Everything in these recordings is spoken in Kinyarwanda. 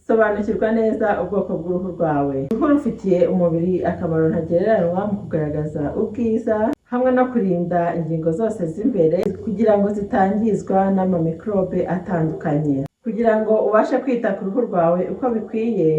sobanukirwa neza ubwoko bw'uruhu rwawe. Uruhu rufitiye umubiri akamaro ntagereranywa mu kugaragaza ubwiza hamwe no kurinda ingingo zose z'imbere kugira ngo zitangizwa n'amamikrobe atandukanye. Kugira ngo ubashe kwita ku ruhu rwawe uko bikwiye,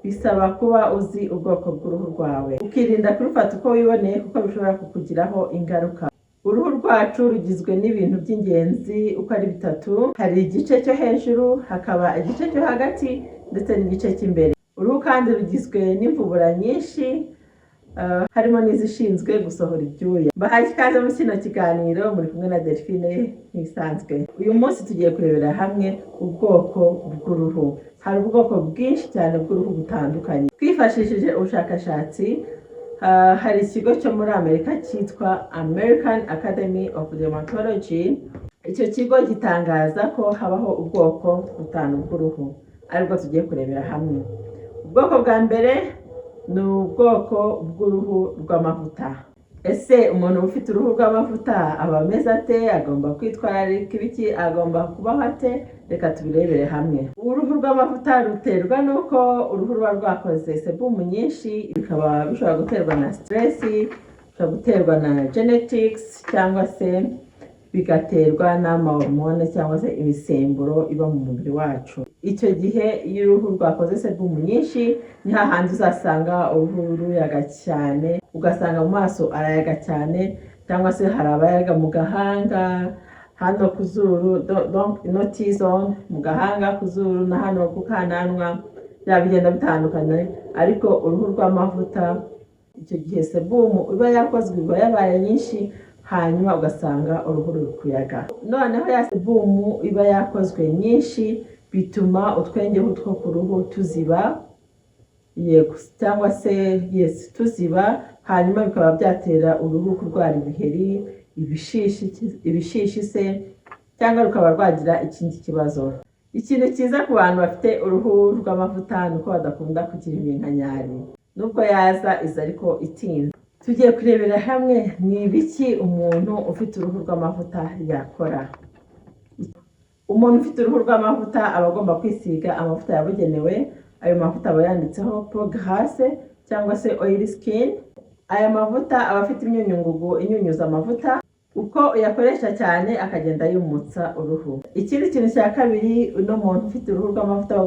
bisaba kuba uzi ubwoko bw'uruhu rwawe, ukirinda kurufata uko wiboneye kuko bishobora kukugiraho ingaruka. Uruhu rwacu rugizwe n'ibintu by'ingenzi uko ari bitatu. Hari igice cyo hejuru, hakaba igice cyo hagati ndetse n'igice cy'imbere. Uruhu kandi rugizwe n'imvubura nyinshi, harimo n'izishinzwe gusohora ibyuya. Mbahaye ikaze muri kino kiganiro, muri kumwe na Delphine nk'ibisanzwe. Uyu munsi tugiye kurebera hamwe ubwoko bw'uruhu. Hari ubwoko bwinshi cyane bw'uruhu butandukanye. Twifashishije ubushakashatsi, hari ikigo cyo muri Amerika cyitwa American Academy of Dermatology. Icyo kigo gitangaza ko habaho ubwoko butanu bw'uruhu, aribwo tugiye kurebera hamwe. Ubwoko bwa mbere ni ubwoko bw'uruhu rw'amavuta. Ese umuntu ufite uruhu rw'amavuta aba ameze ate? Agomba kwitwararika ibiki? Agomba kubaho ate? Reka tubirebere hamwe. Uruhu rw'amavuta ruterwa n'uko uruhu ruba rwakoze sebumu nyinshi, bikaba bishobora guterwa na stress, bishobora guterwa na genetics, cyangwa se bigaterwa n'amahormone cyangwa se imisemburo iba mu mubiri wacu. Icyo gihe iyo uruhu rwakoze sebumu nyinshi, ni hahandi uzasanga uruhu ruyaga cyane, ugasanga mu maso arayaga cyane, cyangwa se hari abayaga mu gahanga, hano ku zuru, no T-zone, mu gahanga, ku zuru na hano ku kananwa, bigenda bitandukanye. Ariko uruhu rw'amavuta, icyo gihe sebumu iba yakozwe iba yabaye nyinshi, hanyuma ugasanga uruhu ruri kuyaga. Noneho ya sebumu iba yakozwe nyinshi bituma utwenge two ku ruhu tuziba, cyangwa se tuziba, hanyuma bikaba byatera uruhu kurwara ibiheri, ibishishi se, cyangwa rukaba rwagira ikindi kibazo. Ikintu cyiza ku bantu bafite uruhu rw'amavuta ni uko badakunda kugira iminkanyari, nubwo yaza iza ariko itinze. Tugiye kurebera hamwe ni ibiki umuntu ufite uruhu rw'amavuta yakora. Umuntu ufite uruhu rw'amavuta aba agomba kwisiga amavuta yabugenewe. Ayo mavuta aba yanditseho peau grasse cyangwa se oil skin. Aya mavuta aba afite imyunyungugu inyunyuza amavuta, uko uyakoresha cyane akagenda yumutsa uruhu. Ikindi kintu cya kabiri, uno muntu ufite uruhu rw'amavuta aba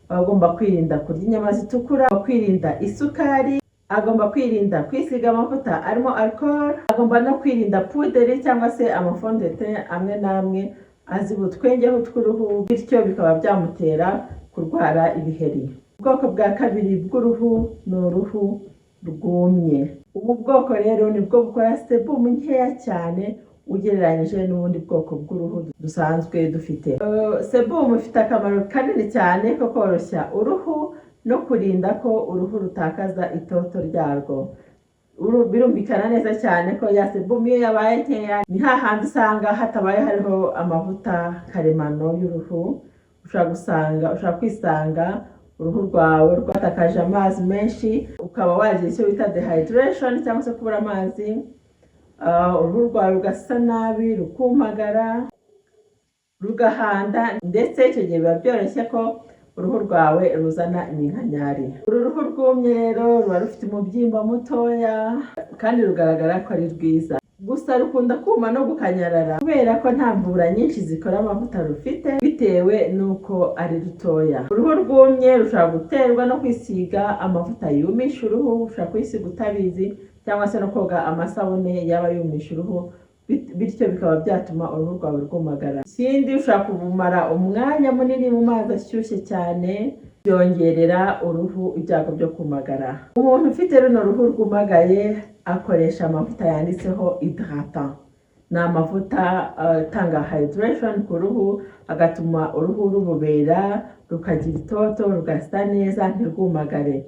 agomba kwirinda kurya inyama zitukura, kwirinda isukari, agomba kwirinda kwisiga amavuta arimo alcohol, agomba no kwirinda puderi cyangwa se amafondete amwe n'amwe aziba utwengeho tw'uruhu, bityo bikaba byamutera kurwara ibiheri. Ubwoko bwa kabiri bw'uruhu ni uruhu rwumye. Ubu bwoko rero nibwo bukora sebumu nkeya cyane ugereranyije n'ubundi bwoko bw'uruhu dusanzwe dufite. Sebumu ifite akamaro kanini cyane ko koroshya uruhu no kurinda ko uruhu rutakaza itoto ryarwo. Birumvikana neza cyane ko ya sebumu iyo yabaye nkeya, ni hahandi usanga hatabaye hariho amavuta karemano y'uruhu. Ushobora kwisanga uruhu rwawe rwatakaje amazi menshi, ukaba wagira icyo bita dehydration cyangwa se kubura amazi. Uruhu rwawe rugasa nabi, rukumagara, rugahanda, ndetse icyo gihe biba byoroshye ko uruhu rwawe ruzana iminkanyari. Uru ruhu rwumye rero ruba rufite umubyimba mutoya kandi rugaragara ko ari rwiza, gusa rukunda kuma no gukanyarara kubera ko nta mvubura nyinshi zikora amavuta rufite, bitewe n'uko ari rutoya. Uruhu rwumye rushobora guterwa no kwisiga amavuta yumisha uruhu, ushobora kwisiga utabizi, cyangwa se no koga amasabune yaba yumisha uruhu, bityo bikaba byatuma uruhu rwawe rwumagara. Ikindi, ushobora kumara umwanya munini mu mazi ashyushye cyane, byongerera uruhu ibyago byo kumagara. Umuntu ufite runo ruhu rwumagaye akoresha amavuta yanditseho hydratant. Ni amavuta atanga hydration ku ruhu, agatuma uruhu rubobera, rukagira itoto, rugasa neza, ntirwumagare.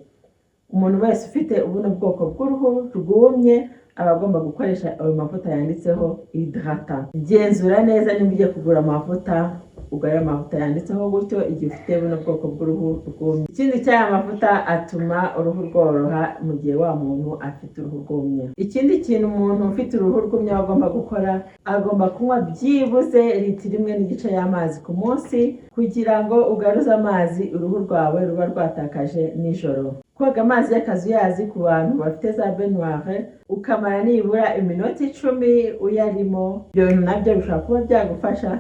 Umuntu wese ufite ubuno bwoko bw'uruhu rwumye aba agomba gukoresha ayo mavuta yanditseho hydratant. Genzura neza niba ugiye kugura amavuta ubwo aya mavuta yanditseho gutyo igihe ufite buno bwoko bw'uruhu rwumye. Ikindi cy'aya mavuta atuma uruhu rworoha mu gihe wa muntu afite uruhu rwumye. Ikindi kintu umuntu ufite uruhu rwumye agomba gukora, agomba kunywa byibuze litiro 1.5 y'amazi ku munsi kugira ngo ugaruze amazi uruhu rwawe ruba rwatakaje nijoro. Koga amazi y'akazuyazi ku bantu bafite za baignoire ukamara nibura iminota 10 uyarimo, ibyo bintu nabyo bishobora kuba byagufasha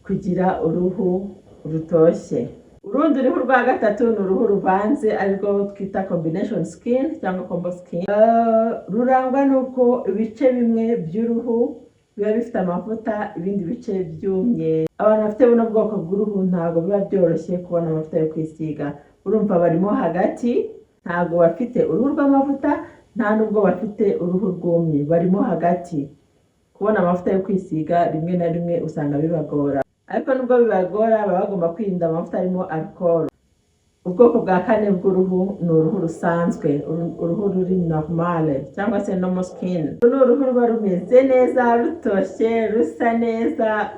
kugira uruhu rutoshye. Urundi ruhu rwa gatatu ni uruhu ruvanze arirwo twita combination skin cyangwa combo skin. Rurangwa nuko ibice bimwe by'uruhu biba bifite amavuta, ibindi bice byumye. Abantu bafite buno bwoko bw'uruhu ntabwo biba byoroshye kubona amavuta yo kwisiga. Urumva barimo hagati, ntabwo bafite uruhu rw'amavuta nta nubwo bafite uruhu rwumye, barimo hagati. Kubona amavuta yo kwisiga rimwe na rimwe usanga bibagora, ariko nubwo bibagora baba bagomba kwirinda amavuta arimo alcohol. Ubwoko bwa kane bw'uruhu ni uruhu rusanzwe, uruhu ruri normal cyangwa se normal skin. Ni uruhu ruba rumeze neza, rutoshye, rusa neza.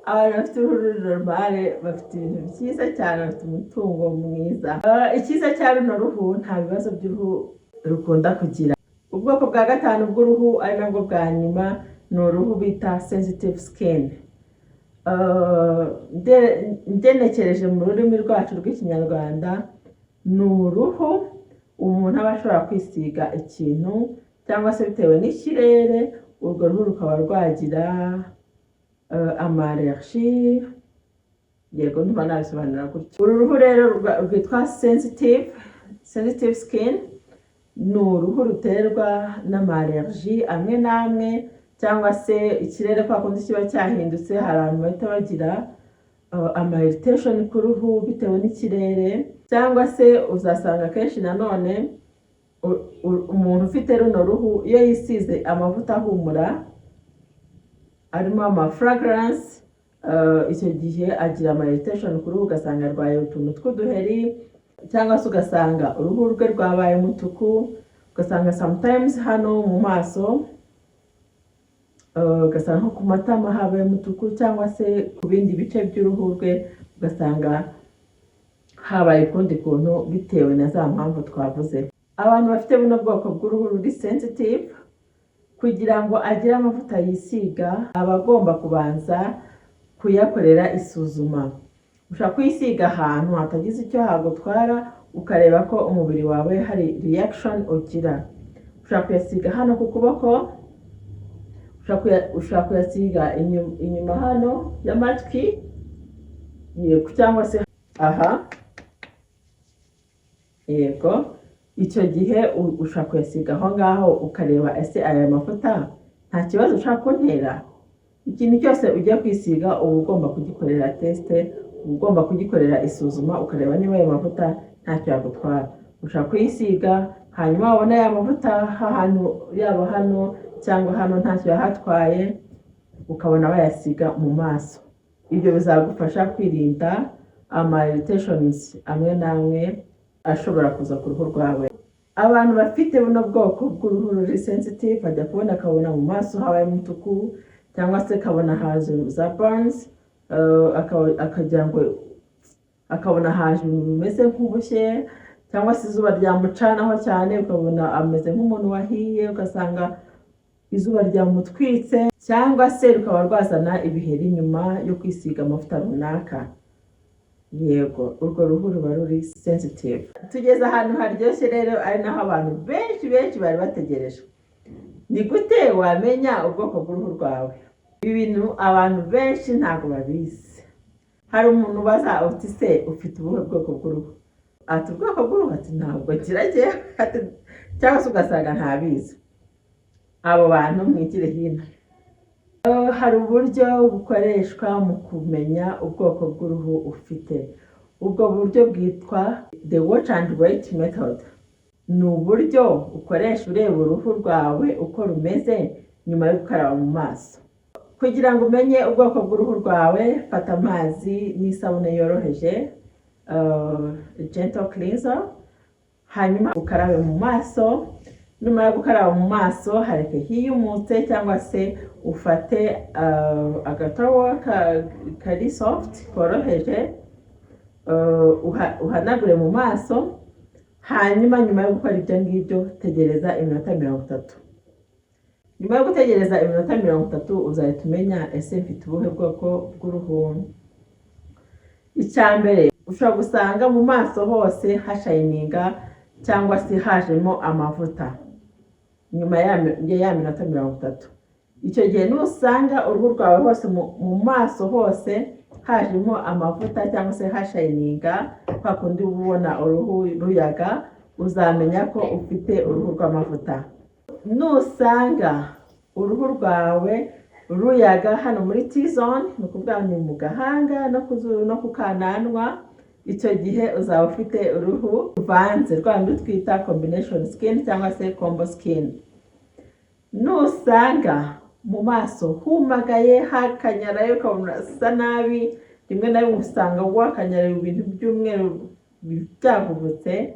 Abantu bafite uruhu ruri normal bafite ibintu byiza cyane, bafite umutungo mwiza. Icyiza cya runo ruhu nta bibazo by'uruhu rukunda kugira. Ubwoko bwa gatanu bw'uruhu ari nabwo bwa nyuma ni uruhu bita sensitive skin. Ngenekereje mu rurimi rwacu rw'ikinyarwanda ni uruhu umuntu aba ashobora kwisiga ikintu cyangwa se bitewe n'ikirere urwo ruhu rukaba rwagira amallergie. Yego ndumva nabisobanura gutyo. Uru ruhu rero rwitwa sensitive skin ni uruhu ruterwa n'amallergie amwe n'amwe, cyangwa se ikirere kwa kundi kiba cyahindutse. Hari abantu bahita bagira ama irritation ku ruhu bitewe n'ikirere, cyangwa se uzasanga kenshi nanone umuntu ufite runo ruhu iyo yisize amavuta ahumura arimo ama fragrance, icyo gihe agira ama irritation ku ruhu, ugasanga arwaye utuntu tw'uduheri, cyangwa se ugasanga uruhu rwe rwabaye umutuku, ugasanga sometimes hano mu maso, ugasanga nko ku matama habaye umutuku, cyangwa se ku bindi bice by'uruhu rwe ugasanga habaye ukundi kuntu bitewe na za mpamvu twavuze. Abantu bafite buno bwoko bw'uruhu ruri sensitive, kugira ngo agire amavuta yisiga aba agomba kubanza kuyakorera isuzuma. Ushobora kuyisiga ahantu hatagize icyo hagutwara ukareba ko umubiri wawe hari reaction ugira. Ushobora kuyasiga hano ku kuboko, ushobora kuyasiga inyuma hano y'amatwi, yego, cyangwa se aha, yego. Icyo gihe ushobora kuyasiga aho ngaho ukareba ese aya mavuta nta kibazo ushaka kuntera. Ikintu cyose ugiye kwisiga uba ugomba kugikorera teste, uba ugomba kugikorera isuzuma ukareba niba ayo mavuta ntacyo yagutwara. Ushobora kuyisiga hanyuma wabona aya mavuta ahantu yaba hano cyangwa hano ntacyo yahatwaye, ukabona bayasiga mu maso. Ibyo bizagufasha kwirinda ama irritations amwe n'amwe ashobora kuza ku ruhu rwawe. Abantu bafite buno bwoko bw'uruhu ruri sensitive bajya kubona akabona mu maso habaye umutuku, cyangwa se akabona haje za burns, akagira ngo akabona haje ibintu bimeze nk'ubushye, cyangwa se izuba ryamucanaho cyane ukabona ameze nk'umuntu wahiye, ugasanga izuba ryamutwitse, cyangwa se rukaba rwazana ibiheri nyuma yo kwisiga amavuta runaka. Yego, urwo ruhu ruba ruri sensitive. Tugeze ahantu haryoshye rero, ari naho abantu benshi bari bategereje. Ni gute wamenya ubwoko bw'uruhu rwawe? Ibi bintu abantu benshi ntabwo babizi. Hari umuntu ubaza uti se ufite ubuhe bwoko bw'uruhu? Ati ubwoko bw'uruhu? Ati ntabwo kirajye, cyangwa se ugasanga ntabizi. Abo bantu mwigire hino. Hari uburyo bukoreshwa mu kumenya ubwoko bw'uruhu ufite. Ubwo buryo bwitwa the watch and wait method. Ni uburyo ukoresha ureba uruhu rwawe uko rumeze nyuma yo gukaraba mu maso. Kugira ngo umenye ubwoko bw'uruhu rwawe, fata amazi n'isabune yoroheje, gentle cleanser, hanyuma ukarabe mu maso numara gukaraba mu maso hareke hiyumutse cyangwa se ufate agatawa kari soft koroheje uhanagure mu maso, hanyuma nyuma yo gukora ibyo ngibyo tegereza iminota 30. Nyuma yo gutegereza iminota 30 uzahita umenya ese mfite ubuhe bwoko bw'uruhu. Icyambere ushobora gusanga mu maso hose hashayininga cyangwa se hajemo amavuta nyuma ya minota 30. Icyo gihe nusanga uruhu rwawe hose mu maso hose hajemo amavuta cyangwa se hashayininga kwa kundi ubona uruhu ruyaga, uzamenya ko ufite uruhu rw'amavuta. Nusanga uruhu rwawe ruyaga hano muri T-zone, ni ukuvuga ni mu gahanga no ku zuru no ku kananwa, icyo gihe uzaba ufite uruhu ruvanze rwanda twita combination skin cyangwa se combo skin. Nusanga mu maso humagaye hakanyarayo ukabona asa nabi, rimwe na rimwe usanga wakanyaraye ibintu by'umweru byavubutse,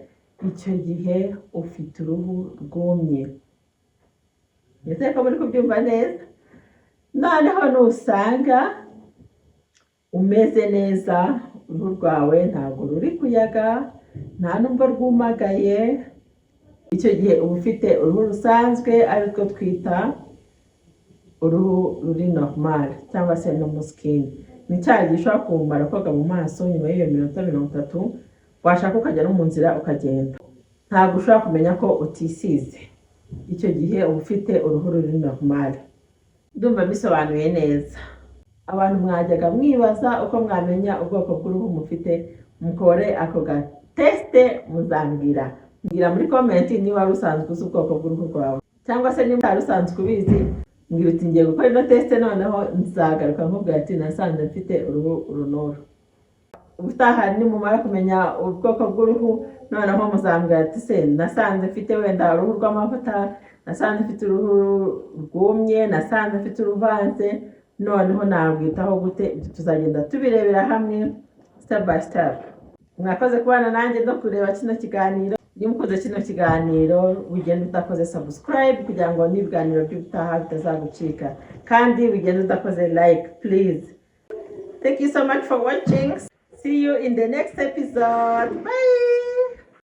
icyo gihe ufite uruhu rwumye. Ese ko muri kubyumva neza? Noneho nusanga umeze neza, uruhu rwawe ntabwo ruri kuyaga, nta nubwo rwumagaye, icyo gihe uba ufite uruhu rusanzwe arirwo twita uruhu ruri normal cyangwa se normal skin. Ni cya gihe ushobora kumara koga mu maso nyuma y'iyo minota 30, washaka ukajya no mu nzira ukagenda, ntabwo ushobora kumenya ko utisize. Icyo gihe uba ufite uruhu ruri normal. Ndumva bisobanuye neza. Abantu mwajyaga mwibaza uko mwamenya ubwoko bw'uruhu mufite, mukore ako gateste muzambwira. Mbwira muri comment niba rusanzwe uzi ubwoko bw'uruhu rwawe, cyangwa se niba rusanzwe ubizi mbwira uti ngiye gukora ino teste noneho nzagaruka nkubwira ati nasanze mfite uruhu runuru. Ubutaha nimumara kumenya ubwoko bw'uruhu noneho muzambwira ati se nasanze mfite wenda uruhu rw'amavuta, nasanze mfite uruhu rwumye, nasanze mfite uruvanze, noneho nabwitaho gute. Tuzagenda tubirebera hamwe step by step. Mwakoze kubana nanjye no kureba kino kiganiro. Iyo mukoze kino kiganiro wigenda utakoze subscribe kugira ngo n'ibiganiro by'ubutaha bitazagucika, kandi wigenda udakoze like please. Thank you so much for watching. See you in the next episode. Bye.